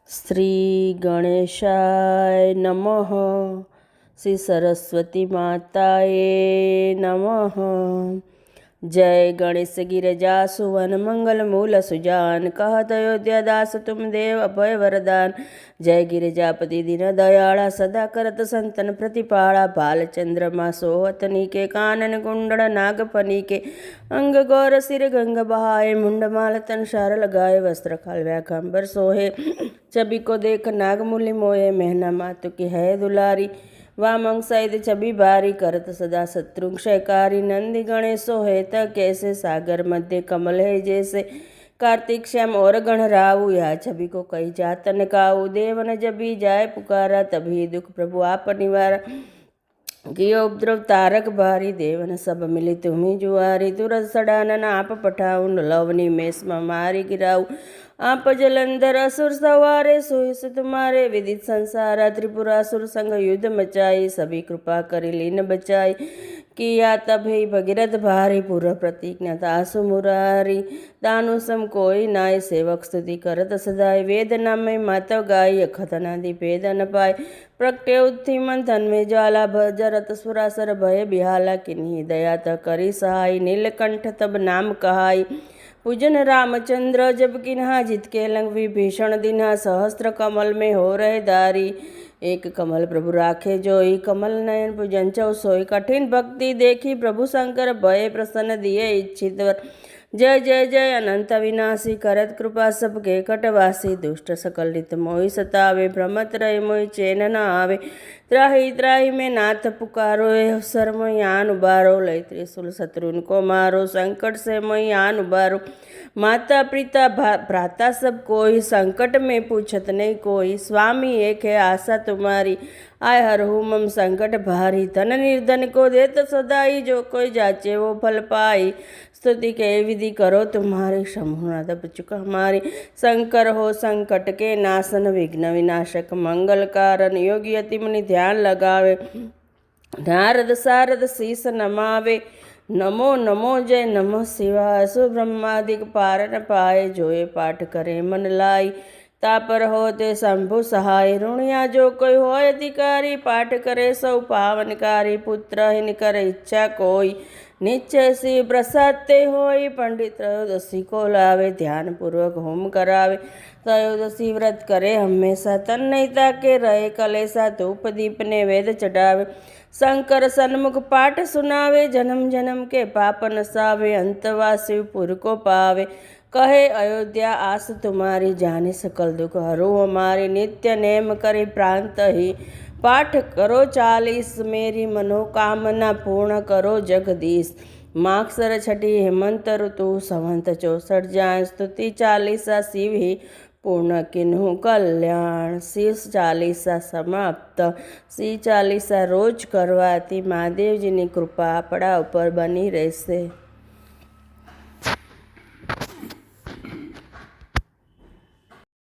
શ્રી ગણેશાય નમઃ. શ્રી સરસ્વતી માતાએ નમઃ. જય ગણેશ ગિરજા સુવન મંગલ મૂલ સુજાન કહત અયોધ્યા દાસ તુમ દેવ અભય વરદાન. જય गिरिजापति दीन दयाళा सदा करत संतन प्रतिपाला. भालचंद्रमा सोहतनी के कानन कुंडल नागफनी के अंग गौर सिर गंग बहाए. मुंडमाल तन शार लगाए वस्त्र खालव्या खंबर सोहे. छवि को देख नागमुली मोए महना मातु की है दुलारी. वामंग सहित छवि बारी करत सदा शत्रु क्षयकारी. नंदी गणेशो है त कैसे सागर मध्य कमल है जैसे. कार्तिक श्याम और गण राऊ या छवि को कही जातन काऊ. देवन जबी जाय पुकारा तभी दुख प्रभु आप निवारा. कियो उपद्रव तारक भारी देवन सब मिली तुम्ही जुआरी. तुरत सडानन आप पठाऊ लवनी मेष मारी गिराऊ. आप जलंधर असुर सवारे सोहिस तुम्हारे. विदित संसारा त्रिपुरासुर संग युद्ध मचाई. सभी कृपा करी लीन बचाई. किया तब ही भगीरथ भारी. पूर्व प्रतिज्ञा तासु मुरारी. दानु सम कोई नाय सेवक स्तुति करत सदाय. वेद नाम मातव गाय अखतनादि भेद न पाए. प्रगटे उत्थि मंथन में ज्वाला भजरत सुरासर भय बिहाला. किन्हीं दया त करी सहाय. नीलकंठ तब नाम कहाई. पूजन रामचंद्र जब किन्हा जित के लंग विभीषण दिन्हा. सहस्त्र कमल में हो रहे दारी. एक कमल प्रभु राखे जोई. कमल नयन पूजन चौ सोई. कठिन भक्ति देखी प्रभु शंकर भय प्रसन्न दिए इच्छित वर. जय जय जय अनंत विनाशी करत कृपा सबके कटवासी. दुष्ट सकल नित मोहि सतावे. भ्रमत रहे मोहि चैन न आवे. त्राहि त्राहि में नाथ पुकारो. अवसर मोहि आन उबारो. लय त्रिशूल शत्रुन को मारो. संकट से मोहि आन उबारो. माता पिता भ्राता सब कोई. संकट में पूछत नहीं कोई. स्वामी एक है आशा तुम्हारी. आय हरहु मम संकट भारी. धन निर्धन को देत सदाई. जो कोई जाचे वो फल पाई. स्तुति के विधि करो तुम्हारी. शंभुनाथ चुक हमारी. शंकर हो संकट के नाशन. विघ्न विनाशक मंगल कारण. योगी अति मुनि ध्यान लगावे. नारद सारद शीस नमावे. नमो नमो जय नमः शिवाय. सुब्रह्मादिक पार न पाए. जोए पाठ करे मन लाई. तापर होते शंभु सहाय. ऋणिया जो कोई हो अधिकारी. पाठ करे सौ पावनकारी. पुत्र हिन कर इच्छा कोई. निश्चय सी प्रसाद ते होई. पंडित त्रयोदशी को लावे. ध्यान पूर्वक होम करावे. त्रयोदशी व्रत करे हमेशा. तन नहीं ताके रहे कलेसा. धूप दीप ने वेद चढ़ावे. शंकर सन्मुख पाठ सुनावे. जन्म जन्म के पाप नसावे. अंतवासी पुर को पावे. कहे अयोध्या आस तुम्हारी. जाने सकल दुख हरू हमारी. नित्य नेम करे प्रांत ही. पाठ करो 40 मेरी मनोकामना पूर्ण करो जगदीश. माक्षर छठी हेमंत ऋतु. संवंत 64 जान. स्तुति 40 शिव ही पूर्ण किन्हु कल्याण. शिव 40 समाप्त. श्री 40 રોજ કરવાથી મહાદેવજીની કૃપા આપણા ઉપર બની રહેશે.